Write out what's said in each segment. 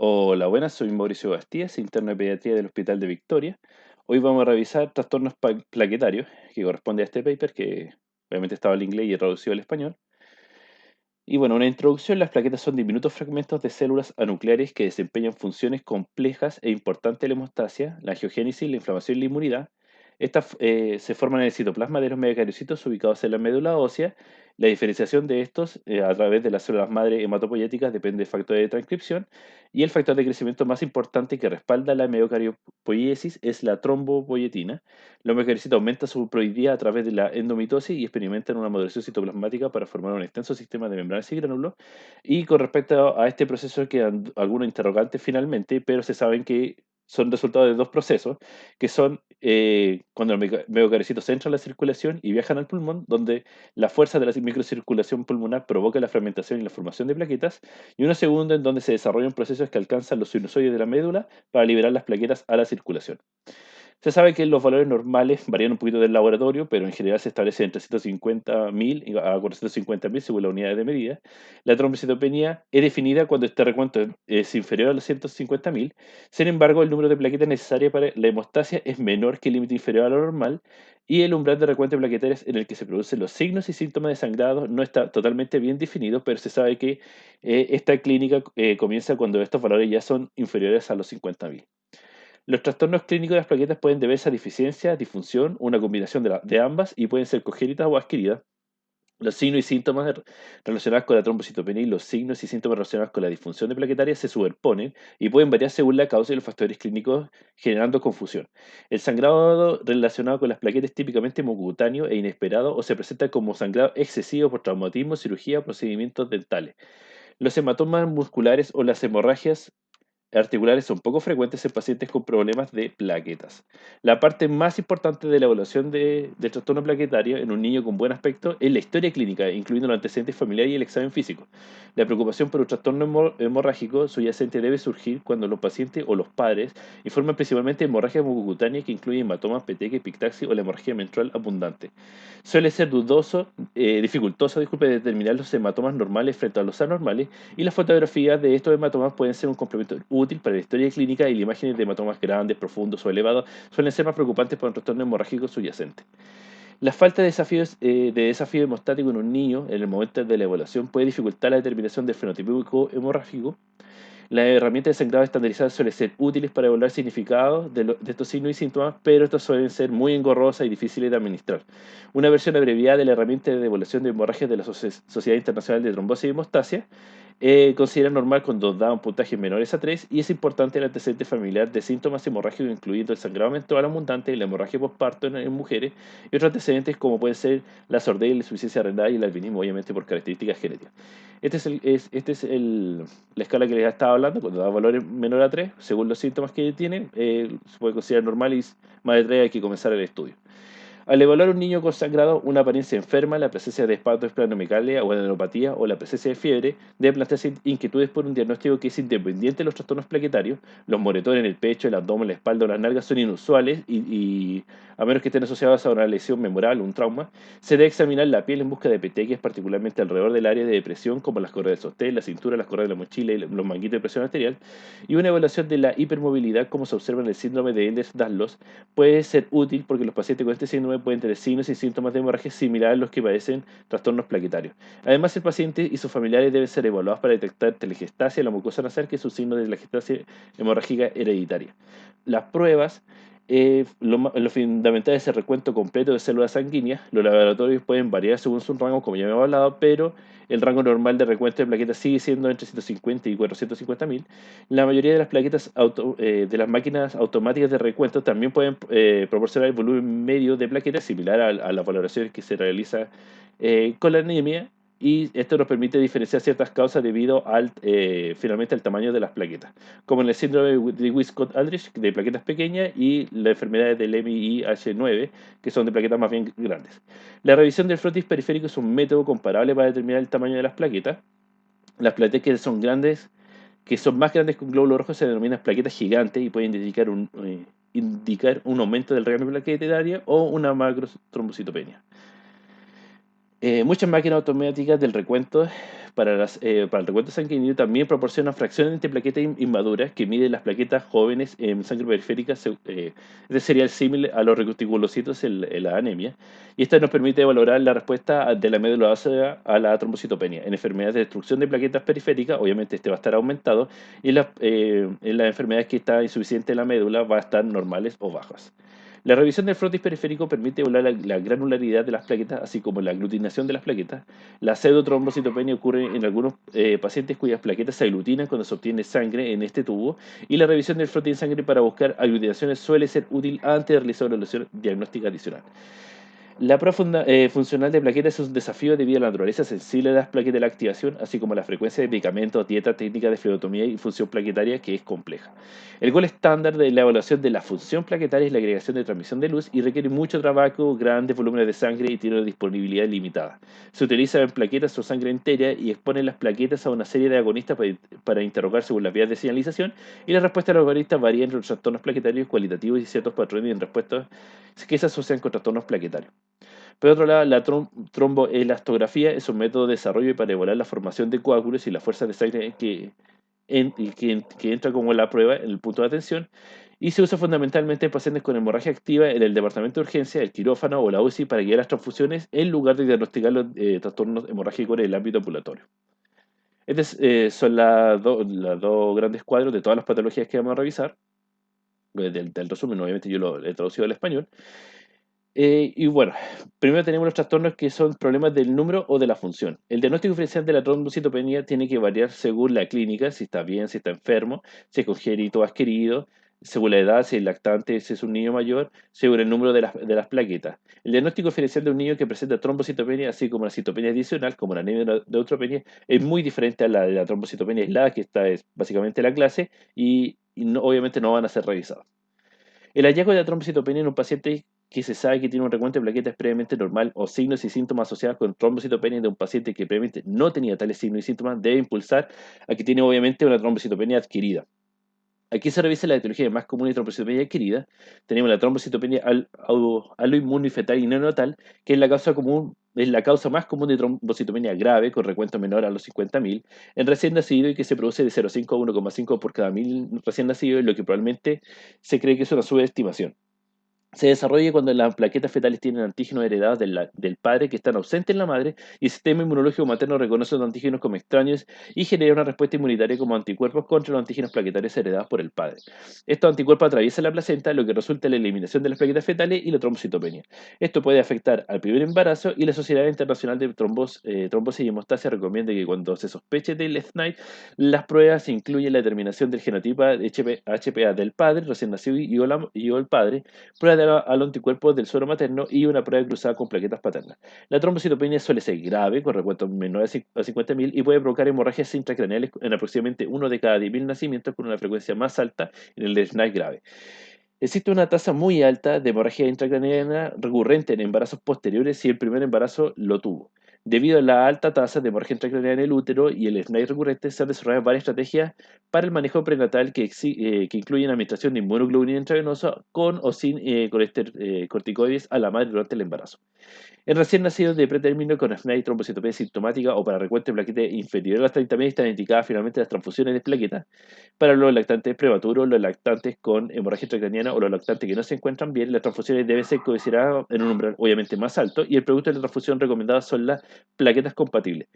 Hola, buenas, soy Mauricio Bastías, interno de pediatría del Hospital de Victoria. Hoy vamos a revisar trastornos plaquetarios, que corresponde a este paper, que obviamente estaba en inglés y traducido al español. Y bueno, una introducción: las plaquetas son diminutos fragmentos de células anucleares que desempeñan funciones complejas e importantes en la hemostasia, la angiogénesis, la inflamación y la inmunidad. Estas se forman en el citoplasma de los megacariocitos ubicados en la médula ósea. La diferenciación de estos a través de las células madre hematopoyéticas depende del factor de transcripción, y el factor de crecimiento más importante que respalda la megacariopoiesis es la trombopoyetina. Los megacaricitos aumentan su poroidía a través de la endomitosis y experimentan una maduración citoplasmática para formar un extenso sistema de membranas y gránulos. Y con respecto a este proceso quedan algunos interrogantes finalmente, pero se saben que son resultado de dos procesos, que son cuando los megacaricitos entran a la circulación y viajan al pulmón, donde la fuerza de la microcirculación pulmonar provoca la fragmentación y la formación de plaquetas, y uno segundo en donde se desarrollan procesos que alcanzan los sinusoides de la médula para liberar las plaquetas a la circulación. Se sabe que los valores normales varían un poquito del laboratorio, pero en general se establece entre 150.000 y a 450.000 según las unidades de medida. La trombocitopenia es definida cuando este recuento es inferior a los 150.000. Sin embargo, el número de plaquetas necesarias para la hemostasia es menor que el límite inferior a lo normal, y el umbral de recuento de plaquetarias en el que se producen los signos y síntomas de sangrado no está totalmente bien definido, pero se sabe que esta clínica comienza cuando estos valores ya son inferiores a los 50.000. Los trastornos clínicos de las plaquetas pueden deberse a deficiencia, disfunción, una combinación de ambas, y pueden ser congénitas o adquiridas. Los signos y síntomas relacionados con la trombocitopenia y los signos y síntomas relacionados con la disfunción de plaquetarias se superponen y pueden variar según la causa y los factores clínicos, generando confusión. El sangrado relacionado con las plaquetas es típicamente mucocutáneo e inesperado, o se presenta como sangrado excesivo por traumatismo, cirugía o procedimientos dentales. Los hematomas musculares o las hemorragias articulares son poco frecuentes en pacientes con problemas de plaquetas. La parte más importante de la evaluación de trastorno plaquetario en un niño con buen aspecto es la historia clínica, incluyendo los antecedentes familiares y el examen físico. La preocupación por un trastorno hemorrágico subyacente debe surgir cuando los pacientes o los padres informan principalmente de hemorragia mucocutánea que incluye hematomas, petequias, epictaxis o la hemorragia menstrual abundante. Suele ser dificultoso, determinar los hematomas normales frente a los anormales, y las fotografías de estos hematomas pueden ser un complemento útil para la historia clínica, y las imágenes de hematomas grandes, profundos o elevados suelen ser más preocupantes para un trastorno hemorrágico subyacente. La falta de desafío hemostático en un niño en el momento de la evaluación puede dificultar la determinación del fenotipo hemorrágico. Las herramientas de sangrado estandarizadas suelen ser útiles para evaluar significados de estos signos y síntomas, pero estos suelen ser muy engorrosas y difíciles de administrar. Una versión abreviada de la herramienta de evaluación de hemorragias de la Sociedad Internacional de Trombosis y Hemostasia considera normal cuando da un puntaje menores a 3, y es importante el antecedente familiar de síntomas hemorrágicos, incluyendo el sangrado menstrual abundante, la hemorragia postparto en mujeres, y otros antecedentes como pueden ser la sordera, la insuficiencia renal y el albinismo, obviamente por características genéticas. La escala que les estaba hablando. Cuando da valores menor a 3, según los síntomas que tienen, se puede considerar normal, y más de 3 hay que comenzar el estudio. Al evaluar un niño con sangrado, una apariencia enferma, la presencia de espasmos esplenomegalia o adenopatía o la presencia de fiebre, debe plantearse inquietudes por un diagnóstico que es independiente de los trastornos plaquetarios. Los moretones en el pecho, el abdomen, la espalda o las nalgas son inusuales, y a menos que estén asociados a una lesión memorable o un trauma. Se debe examinar la piel en busca de petequias, particularmente alrededor del área de depresión, como las correas de sostén, la cintura, las correas de la mochila y los manguitos de presión arterial. Y una evaluación de la hipermovilidad, como se observa en el síndrome de Ehlers-Danlos, puede ser útil porque los pacientes con este síndrome pueden tener signos y síntomas de hemorragia similares a los que padecen trastornos plaquetarios. Además, el paciente y sus familiares deben ser evaluados para detectar telegestasia en la mucosa nasal, que es un signo de la gestasia hemorrágica hereditaria. Las pruebas, lo fundamental es el recuento completo de células sanguíneas. Los laboratorios pueden variar según su rango, como ya hemos hablado, pero el rango normal de recuento de plaquetas sigue siendo entre 150 y 450.000. La mayoría de las plaquetas de las máquinas automáticas de recuento también pueden proporcionar el volumen medio de plaquetas similar a las valoraciones que se realiza con la anemia, y esto nos permite diferenciar ciertas causas debido finalmente al tamaño de las plaquetas, como en el síndrome de Wiskott-Aldrich de plaquetas pequeñas, y las enfermedades del MIH9, que son de plaquetas más bien grandes. La revisión del frotis periférico es un método comparable para determinar el tamaño de las plaquetas. Las plaquetas que son más grandes que un glóbulo rojo, se denominan plaquetas gigantes y pueden indicar un aumento del regalo plaquetario o una macrotrombocitopenia. Muchas máquinas automáticas del recuento para el recuento sanguíneo también proporcionan fracciones entre plaquetas inmaduras que miden las plaquetas jóvenes en sangre periférica. Este sería el símil a los reticulocitos en la anemia. Y esta nos permite valorar la respuesta de la médula ósea a la trombocitopenia. En enfermedades de destrucción de plaquetas periféricas, obviamente este va a estar aumentado, y en las enfermedades que está insuficiente la médula va a estar normales o bajas. La revisión del frotis periférico permite evaluar la granularidad de las plaquetas, así como la aglutinación de las plaquetas. La pseudotrombocitopenia ocurre en algunos pacientes cuyas plaquetas se aglutinan cuando se obtiene sangre en este tubo, y la revisión del frotis en sangre para buscar aglutinaciones suele ser útil antes de realizar una evaluación diagnóstica adicional. La prueba funcional de plaquetas es un desafío debido a la naturaleza sensible de las plaquetas de la activación, así como la frecuencia de medicamentos, dieta, técnica de fluidotomía y función plaquetaria, que es compleja. El gol estándar de la evaluación de la función plaquetaria es la agregación de transmisión de luz y requiere mucho trabajo, grandes volúmenes de sangre y tiene una disponibilidad limitada. Se utiliza en plaquetas o sangre entera y expone las plaquetas a una serie de agonistas para interrogar según las vías de señalización, y la respuesta de los agonistas varía entre los trastornos plaquetarios cualitativos y ciertos patrones en respuestas que se asocian con trastornos plaquetarios. Por otro lado, la tromboelastografía es un método de desarrollo para evaluar la formación de coágulos y la fuerza de sangre que entra como la prueba en el punto de atención, y se usa fundamentalmente en pacientes con hemorragia activa en el departamento de urgencia, el quirófano o la UCI para guiar las transfusiones en lugar de diagnosticar los trastornos hemorrágicos en el ámbito ambulatorio. Estos son las dos grandes cuadros de todas las patologías que vamos a revisar. Del resumen, obviamente yo lo he traducido al español. Y bueno, primero tenemos los trastornos que son problemas del número o de la función. El diagnóstico diferencial de la trombocitopenia tiene que variar según la clínica, si está bien, si está enfermo, si es congénito o adquirido, según la edad, si es lactante, si es un niño mayor, según el número de las plaquetas. El diagnóstico diferencial de un niño que presenta trombocitopenia, así como la citopenia adicional, como la anemia de neutropenia, es muy diferente a la de la trombocitopenia aislada, que esta es básicamente la clase, y obviamente no van a ser revisados. El hallazgo de la trombocitopenia en un paciente que se sabe que tiene un recuento de plaquetas previamente normal o signos y síntomas asociados con trombocitopenia de un paciente que previamente no tenía tales signos y síntomas debe impulsar a que tiene obviamente una trombocitopenia adquirida. Aquí se revisa la etiología más común de trombocitopenia adquirida. Tenemos la trombocitopenia aloinmunofetal y neonatal, que es la causa más común de trombocitopenia grave, con recuento menor a los 50.000, en recién nacido, y que se produce de 0,5 a 1,5 por cada 1.000 recién nacidos, lo que probablemente se cree que es una subestimación. Se desarrolla cuando las plaquetas fetales tienen antígenos heredados del padre que están ausentes en la madre, y el sistema inmunológico materno reconoce los antígenos como extraños y genera una respuesta inmunitaria como anticuerpos contra los antígenos plaquetarios heredados por el padre. Estos anticuerpos atraviesan la placenta, lo que resulta en la eliminación de las plaquetas fetales y la trombocitopenia. Esto puede afectar al primer embarazo, y la Sociedad Internacional de Trombosis y Hemostasia recomienda que cuando se sospeche del SNIDE, las pruebas incluyen la determinación del genotipo de HPA del padre recién nacido y o el padre, prueba a los anticuerpos del suero materno y una prueba cruzada con plaquetas paternas. La trombocitopenia suele ser grave, con recuentos menores a 50.000, y puede provocar hemorragias intracraneales en aproximadamente uno de cada 10.000 nacimientos, con una frecuencia más alta en el SNIDE grave. Existe una tasa muy alta de hemorragia intracraniana recurrente en embarazos posteriores si el primer embarazo lo tuvo. Debido a la alta tasa de hemorragia intracraniana en el útero y el SNIDE recurrente, se han desarrollado varias estrategias para el manejo prenatal que incluyen administración de inmunoglobulina intravenosa con o sin corticoides a la madre durante el embarazo. En recién nacidos de pretérmino con apnea y trombocitopenia sintomática o para recuento de plaquetas inferior a las 30.000 están indicadas finalmente las transfusiones de plaquetas. Para los lactantes prematuros, los lactantes con hemorragia intracraniana o los lactantes que no se encuentran bien, las transfusiones deben ser consideradas en un umbral obviamente más alto, y el producto de la transfusión recomendado son las plaquetas compatibles.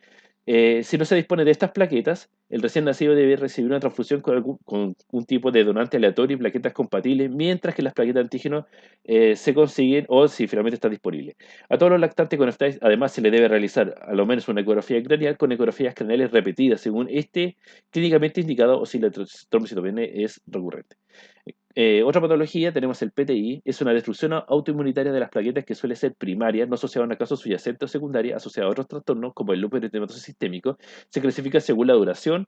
Si no se dispone de estas plaquetas, el recién nacido debe recibir una transfusión con un tipo de donante aleatorio y plaquetas compatibles, mientras que las plaquetas de antígeno se consiguen o si finalmente están disponibles. A todos los lactantes con STIs, además, se le debe realizar a lo menos una ecografía craneal con ecografías craneales repetidas según esté clínicamente indicado o si la trombocitopenia es recurrente. Otra patología, tenemos el PTI, es una destrucción autoinmunitaria de las plaquetas que suele ser primaria, no asociada a una causa subyacente o secundaria, asociada a otros trastornos como el lupus eritematoso sistémico. Se clasifica según la duración,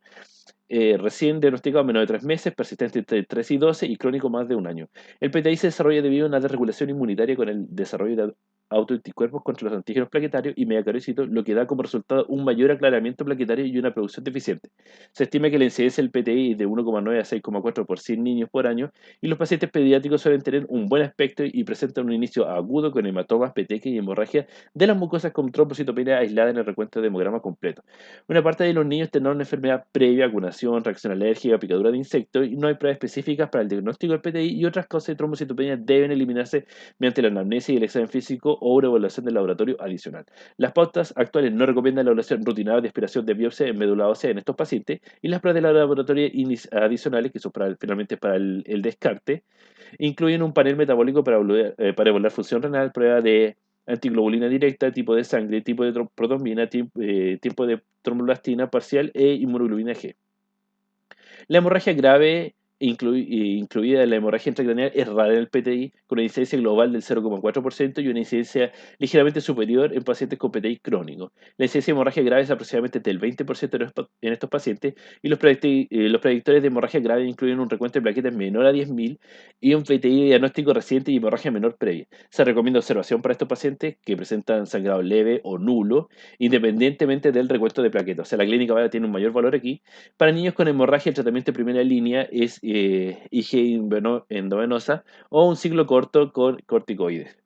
recién diagnosticado menos de 3 meses, persistente entre 3 y 12 y crónico más de un año. El PTI se desarrolla debido a una desregulación inmunitaria con el desarrollo autoanticuerpos contra los antígenos plaquetarios y megacariocitos, lo que da como resultado un mayor aclaramiento plaquetario y una producción deficiente. Se estima que la incidencia del PTI es de 1,9 a 6,4 por 100 niños por año y los pacientes pediátricos suelen tener un buen aspecto y presentan un inicio agudo con hematomas, petequias y hemorragia de las mucosas con trombocitopenia aislada en el recuento de hemograma completo. Una parte de los niños tendrán una enfermedad previa, vacunación, reacción alérgica, picadura de insectos y no hay pruebas específicas para el diagnóstico del PTI y otras causas de trombocitopenia deben eliminarse mediante la anamnesis y el examen físico o una evaluación del laboratorio adicional. Las pautas actuales no recomiendan la evaluación rutinaria de aspiración de biopsia en médula ósea en estos pacientes y las pruebas de laboratorio adicionales, que son finalmente para el descarte, incluyen un panel metabólico para evaluar función renal, prueba de antiglobulina directa, tipo de sangre, tipo de protombina, tipo de tromboblastina parcial e inmunoglobulina G. La hemorragia grave, incluida la hemorragia intracraneal, es rara en el PTI, con una incidencia global del 0,4% y una incidencia ligeramente superior en pacientes con PTI crónico. La incidencia de hemorragia grave es aproximadamente del 20% en estos pacientes y los predictores de hemorragia grave incluyen un recuento de plaquetas menor a 10.000 y un PTI diagnóstico reciente y hemorragia menor previa. Se recomienda observación para estos pacientes que presentan sangrado leve o nulo, independientemente del recuento de plaquetas. O sea, la clínica tiene un mayor valor aquí. Para niños con hemorragia, el tratamiento de primera línea es IG endovenosa o un ciclo corto con corticoides.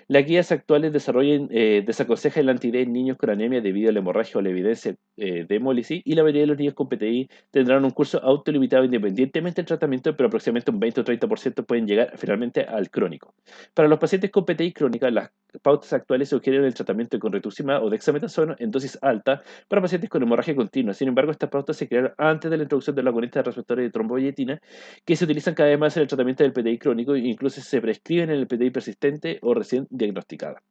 Las guías actuales desaconsejan el anti-D en niños con anemia debido a la hemorragia o la evidencia de hemólisis y la mayoría de los niños con PTI tendrán un curso autolimitado independientemente del tratamiento, pero aproximadamente un 20 o 30% pueden llegar finalmente al crónico. Para los pacientes con PTI crónica, las pautas actuales sugieren el tratamiento con rituximab o dexametasona en dosis alta para pacientes con hemorragia continua. Sin embargo, estas pautas se crearon antes de la introducción de la agonista de receptores de tromboyetina, que se utilizan cada vez más en el tratamiento del PTI crónico e incluso se prescriben en el PTI persistente o recién diagnosticada.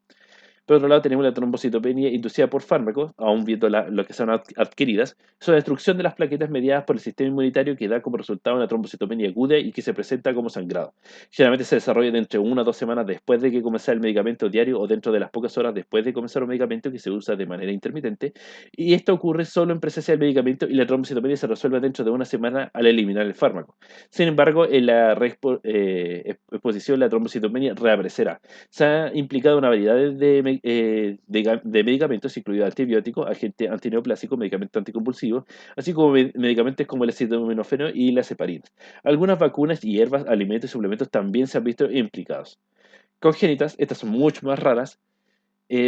Por otro lado, tenemos la trombocitopenia inducida por fármacos, aún viendo lo que son adquiridas. Es una destrucción de las plaquetas mediadas por el sistema inmunitario que da como resultado una trombocitopenia aguda y que se presenta como sangrado. Generalmente se desarrolla de entre 1 a 2 semanas después de que comenzar el medicamento diario o dentro de las pocas horas después de comenzar un medicamento que se usa de manera intermitente. Y esto ocurre solo en presencia del medicamento y la trombocitopenia se resuelve dentro de 1 semana al eliminar el fármaco. Sin embargo, en la exposición la trombocitopenia reaparecerá. Se ha implicado una variedad de medicamentos, incluidos antibióticos, agentes antineoplásicos, medicamentos anticonvulsivos, así como medicamentos como el acetaminofeno y las heparinas. Algunas vacunas, hierbas, alimentos y suplementos también se han visto implicados. Congénitas, estas son mucho más raras,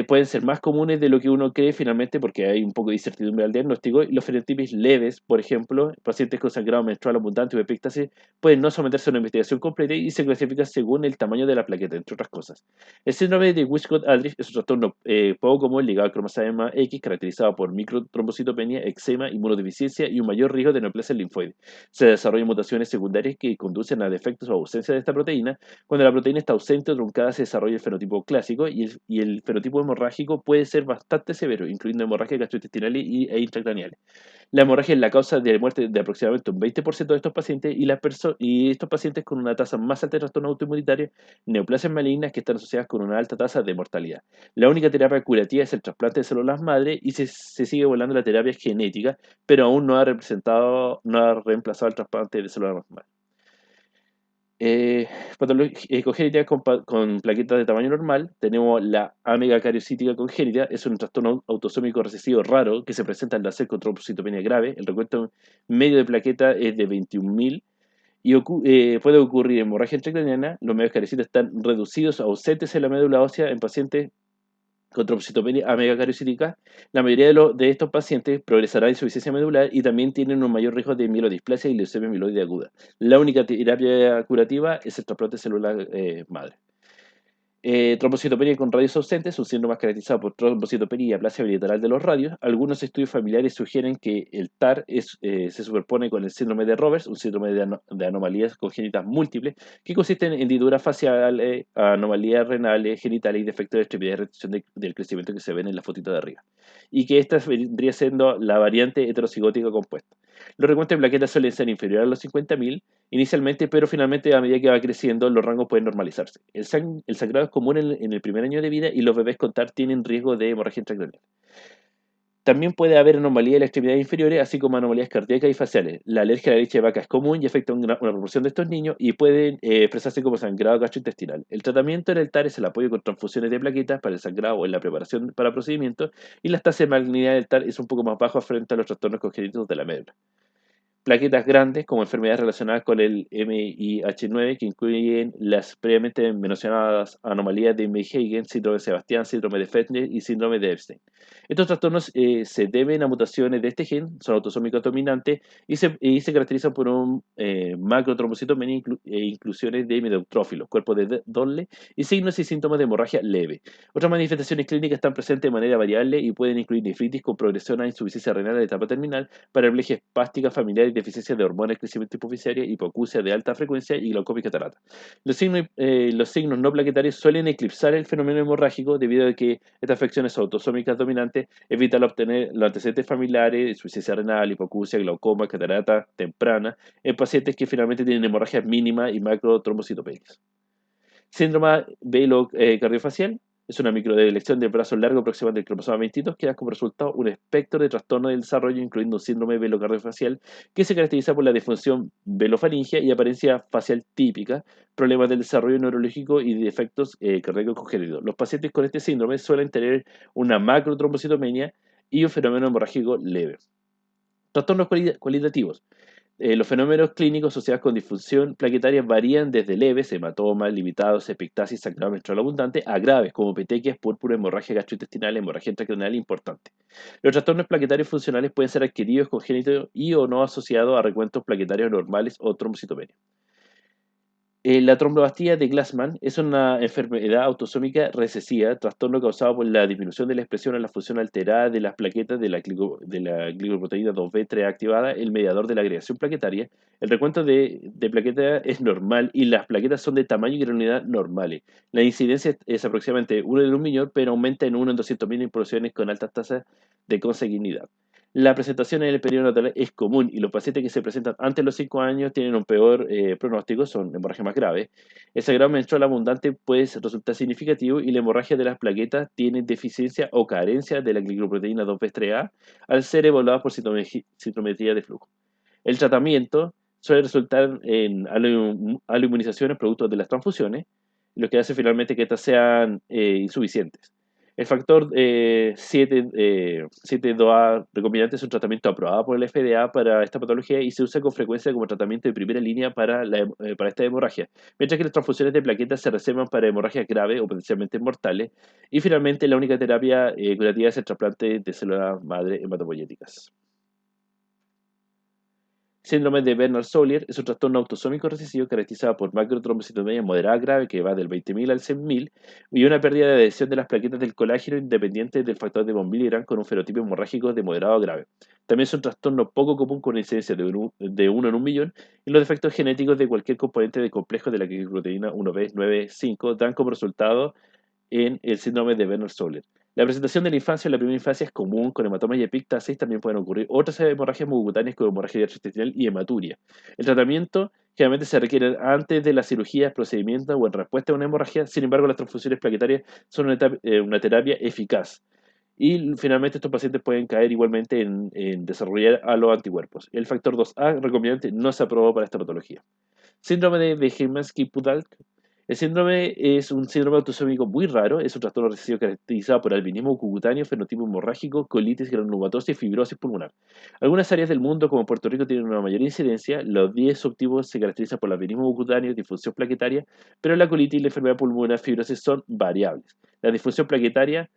pueden ser más comunes de lo que uno cree finalmente porque hay un poco de incertidumbre al diagnóstico. Y los fenotipos leves, por ejemplo, pacientes con sangrado menstrual abundante o epíctasis, pueden no someterse a una investigación completa y se clasifica según el tamaño de la plaqueta, entre otras cosas. El síndrome de Wiskott-Aldrich es un trastorno poco común ligado al cromosoma X, caracterizado por microtrombocitopenia, eczema, inmunodeficiencia y un mayor riesgo de neoplasia linfoide. Se desarrollan mutaciones secundarias que conducen a defectos o ausencia de esta proteína. Cuando la proteína está ausente o truncada, se desarrolla el fenotipo clásico y el fenotipo hemorrágico puede ser bastante severo, incluyendo hemorragia gastrointestinal e intracraneal. La hemorragia es la causa de muerte de aproximadamente un 20% de estos pacientes y estos pacientes con una tasa más alta de trastorno autoinmunitario, neoplasias malignas que están asociadas con una alta tasa de mortalidad. La única terapia curativa es el trasplante de células madre y se sigue volando la terapia genética, pero aún no ha reemplazado el trasplante de células madre. Patología congénita con plaquetas de tamaño normal. Tenemos la amegacariocítica congénita, es un trastorno autosómico recesivo raro que se presenta al nacer con trombocitopenia grave. El recuento medio de plaqueta es de 21.000 y puede ocurrir hemorragia intracraniana. Los medios carecitos están reducidos o ausentes en la médula ósea en pacientes con trombocitopenia amegacariocítica. La mayoría de estos pacientes progresará en insuficiencia medular y también tienen un mayor riesgo de mielodisplasia y leucemia mieloide aguda. La única terapia curativa es el trasplante celular madre. Trombocitopenia con radios ausentes, un síndrome caracterizado por trombocitopenia y aplasia bilateral de los radios. Algunos estudios familiares sugieren que el TAR se superpone con el síndrome de Roberts, un síndrome de anomalías congénitas múltiples, que consisten en hendiduras faciales, anomalías renales, genitales y defectos de extremidad y restricción del crecimiento que se ven en la fotito de arriba. Y que esta vendría siendo la variante heterocigótica compuesta. Los recuentos de plaquetas suelen ser inferiores a los 50.000 inicialmente, pero finalmente a medida que va creciendo los rangos pueden normalizarse. El sangrado es común en el primer año de vida y los bebés con TAR tienen riesgo de hemorragia intracranial. También puede haber anomalías en las extremidades inferiores, así como anomalías cardíacas y faciales. La alergia a la leche de vaca es común y afecta a una proporción de estos niños y pueden expresarse como sangrado gastrointestinal. El tratamiento en el TAR es el apoyo con transfusiones de plaquetas para el sangrado o en la preparación para procedimientos, y la tasa de malignidad del TAR es un poco más baja frente a los trastornos congénitos de la médula. Plaquetas grandes, como enfermedades relacionadas con el MIH9, que incluyen las previamente mencionadas anomalías de Meihagen, síndrome de Sebastián, síndrome de Fetner y síndrome de Epstein. Estos trastornos se deben a mutaciones de este gen, son autosómicos dominantes y se caracterizan por un macrotrombocitomenia e inclusiones de medeutrófilos, cuerpos de Dolle y signos y síntomas de hemorragia leve. Otras manifestaciones clínicas están presentes de manera variable y pueden incluir nefritis con progresión a insuficiencia renal de etapa terminal, paraplegia espástica familiar y deficiencia de hormonas, crecimiento hipoficiario, hipoacusia de alta frecuencia y glaucoma y catarata. Los signos no plaquetarios suelen eclipsar el fenómeno hemorrágico debido a que estas afecciones autosómicas dominantes evitan obtener los antecedentes familiares, insuficiencia renal, hipoacusia, glaucoma, catarata temprana, en pacientes que finalmente tienen hemorragias mínimas y macrotrombocitopenias. Síndrome velo-cardiofacial es una microdelección del brazo largo proximal del cromosoma 22 que da como resultado un espectro de trastornos del desarrollo, incluyendo un síndrome velo-cardiofacial que se caracteriza por la disfunción velofaringia y apariencia facial típica, problemas del desarrollo neurológico y defectos cardíacos congénitos. Los pacientes con este síndrome suelen tener una macrotrombocitomenia y un fenómeno hemorrágico leve. Trastornos cualitativos. Los fenómenos clínicos asociados con disfunción plaquetaria varían desde leves, hematomas limitados, epictasis, sangrado menstrual abundante, a graves, como petequias, púrpura, hemorragia gastrointestinal, hemorragia intracraneal importante. Los trastornos plaquetarios funcionales pueden ser adquiridos, congénitos y o no asociados a recuentos plaquetarios normales o trombocitopenia. La tromboplastia de Glassman es una enfermedad autosómica recesiva, trastorno causado por la disminución de la expresión en la función alterada de las plaquetas de la glicoproteína 2B3 activada, el mediador de la agregación plaquetaria. El recuento de plaquetas es normal y las plaquetas son de tamaño y granularidad normales. La incidencia es aproximadamente 1 en 1 millón, pero aumenta en 1 en 200.000 en poblaciones con altas tasas de consanguinidad. La presentación en el periodo natal es común y los pacientes que se presentan antes de los 5 años tienen un peor pronóstico, son hemorragias más graves. El sangrado menstrual abundante puede resultar significativo y la hemorragia de las plaquetas tiene deficiencia o carencia de la glicoproteína 2B3A al ser evaluada por citometría de flujo. El tratamiento suele resultar en aloinmunizaciones producto de las transfusiones, lo que hace finalmente que estas sean insuficientes. El factor 7.2A recombinante es un tratamiento aprobado por el FDA para esta patología y se usa con frecuencia como tratamiento de primera línea para esta hemorragia, mientras que las transfusiones de plaquetas se reservan para hemorragias graves o potencialmente mortales. Y finalmente, la única terapia curativa es el trasplante de células madre hematopoyéticas. Síndrome de Bernard-Soulier es un trastorno autosómico recesivo caracterizado por macrotrombocitomía moderada grave que va del 20.000 al 100.000 y una pérdida de adhesión de las plaquetas del colágeno independiente del factor de von Willebrand con un fenotipo hemorrágico de moderado a grave. También es un trastorno poco común con incidencia de 1 en 1 millón y los defectos genéticos de cualquier componente del complejo de la proteína 1B95 dan como resultado en el síndrome de Bernard-Soulier. La presentación de la infancia en la primera infancia es común con hematomas y epictasis. También pueden ocurrir otras hemorragias mucocutáneas como hemorragia gastrointestinal y hematuria. El tratamiento generalmente se requiere antes de la cirugía, procedimiento o en respuesta a una hemorragia. Sin embargo, las transfusiones plaquetarias son una terapia eficaz. Y finalmente estos pacientes pueden caer igualmente en desarrollar a los anticuerpos. El factor 2A recombinante no se aprobó para esta patología. Síndrome de Weijensky-Pudalk. El síndrome es un síndrome autosómico muy raro, es un trastorno recesivo caracterizado por albinismo cutáneo, fenotipo hemorrágico, colitis granulomatosa y fibrosis pulmonar. Algunas áreas del mundo, como Puerto Rico, tienen una mayor incidencia. Los 10 subtipos se caracterizan por el albinismo cutáneo y disfunción plaquetaria, pero la colitis y la enfermedad pulmonar fibrosis son variables. La disfunción plaquetaria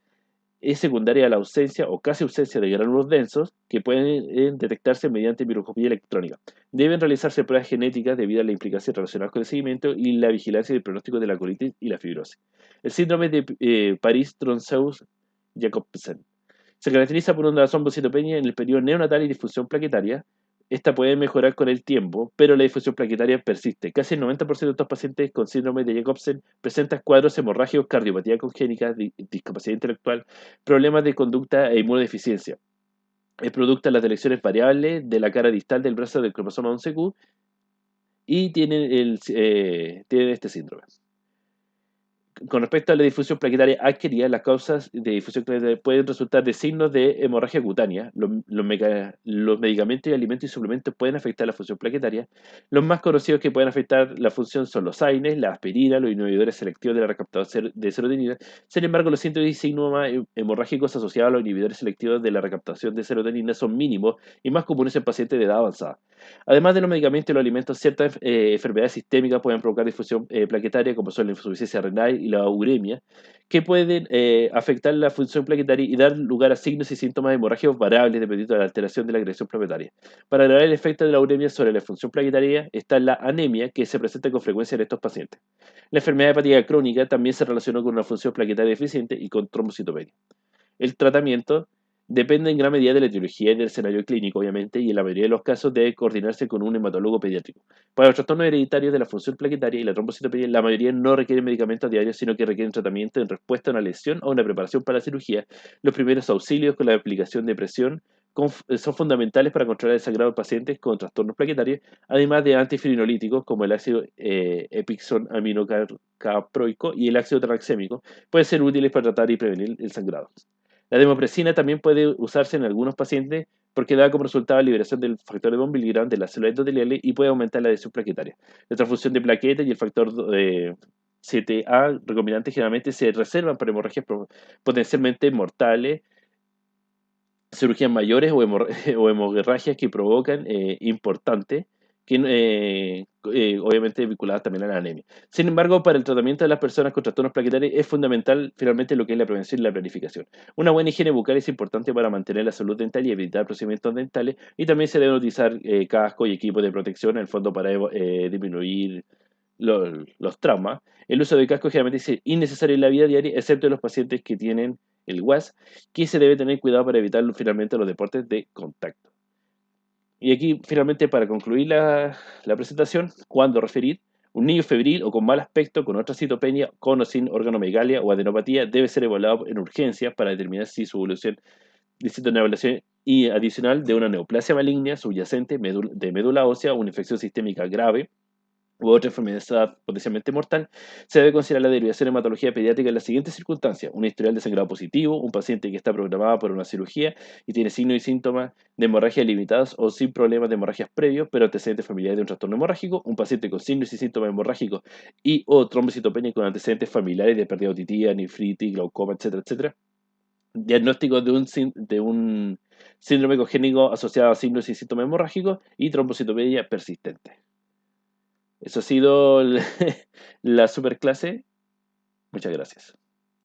es secundaria a la ausencia o casi ausencia de gránulos densos que pueden detectarse mediante microscopía electrónica. Deben realizarse pruebas genéticas debido a la implicación relacionada con el seguimiento y la vigilancia del pronóstico de la colitis y la fibrosis. El síndrome de Paris-Tronçon-Jacobsen se caracteriza por una trombocitopenia en el periodo neonatal y difusión plaquetaria. Esta puede mejorar con el tiempo, pero la difusión plaquetaria persiste. Casi el 90% de estos pacientes con síndrome de Jacobsen presentan cuadros hemorrágicos, cardiopatía congénita, discapacidad intelectual, problemas de conducta e inmunodeficiencia. Es producto de las delecciones variables de la cara distal del brazo del cromosoma 11q y tienen este síndrome. con respecto a la difusión plaquetaria adquirida, las causas de difusión plaquetaria pueden resultar de signos de hemorragia cutánea. Los medicamentos y alimentos y suplementos pueden afectar la función plaquetaria. Los más conocidos que pueden afectar la función son los AINES, la aspirina, los inhibidores selectivos de la recaptación de serotonina. Sin embargo, los síntomas y síntomas hemorrágicos asociados a los inhibidores selectivos de la recaptación de serotonina son mínimos y más comunes en pacientes de edad avanzada. Además de los medicamentos y los alimentos, ciertas enfermedades sistémicas pueden provocar difusión plaquetaria, como son la insuficiencia renal y la uremia, que pueden afectar la función plaquetaria y dar lugar a signos y síntomas hemorrágicos variables dependiendo de la alteración de la agresión plaquetaria. Para agravar el efecto de la uremia sobre la función plaquetaria está la anemia, que se presenta con frecuencia en estos pacientes. La enfermedad hepática crónica también se relacionó con una función plaquetaria deficiente y con trombocitopenia. El tratamiento depende en gran medida de la etiología y del escenario clínico, obviamente, y en la mayoría de los casos debe coordinarse con un hematólogo pediátrico. Para los trastornos hereditarios de la función plaquetaria y la trombocitopenia, la mayoría no requieren medicamentos diarios, sino que requieren tratamiento en respuesta a una lesión o una preparación para la cirugía. Los primeros auxilios con la aplicación de presión son fundamentales para controlar el sangrado de pacientes con trastornos plaquetarios, además de antifibrinolyticos como el ácido epixon aminocaproico y el ácido tranexémico, pueden ser útiles para tratar y prevenir el sangrado. La desmopresina también puede usarse en algunos pacientes porque da como resultado la liberación del factor de von Willebrand de las células endoteliales y puede aumentar la adhesión plaquetaria. La transfusión de plaquetas y el factor 7A recombinante generalmente se reservan para hemorragias potencialmente mortales, cirugías mayores o, o hemorragias que provocan importantes, que obviamente vinculadas también a la anemia. Sin embargo, para el tratamiento de las personas con trastornos plaquetarios es fundamental finalmente lo que es la prevención y la planificación. Una buena higiene bucal es importante para mantener la salud dental y evitar procedimientos dentales, y también se deben utilizar cascos y equipos de protección en el fondo para disminuir los traumas. El uso de casco generalmente es innecesario en la vida diaria, excepto en los pacientes que tienen el WAS, que se debe tener cuidado para evitar finalmente los deportes de contacto. Y aquí, finalmente, para concluir la presentación, cuando referir, un niño febril o con mal aspecto, con otra citopenia, con o sin organomegalia o adenopatía, debe ser evaluado en urgencia para determinar si su evolución necesita una evaluación y adicional de una neoplasia maligna subyacente de médula ósea o una infección sistémica grave u otra enfermedad potencialmente mortal. Se debe considerar la derivación de hematología pediátrica en las siguientes circunstancias: un historial de sangrado positivo, un paciente que está programado por una cirugía y tiene signos y síntomas de hemorragia limitados o sin problemas de hemorragias previos, pero antecedentes familiares de un trastorno hemorrágico, un paciente con signos y síntomas hemorrágicos y o trombocitopenia con antecedentes familiares de pérdida auditiva, nefritis, glaucoma, etcétera, etcétera. Diagnóstico de un síndrome congénito asociado a signos y síntomas hemorrágicos y trombocitopenia persistente. Eso ha sido la superclase. Muchas gracias.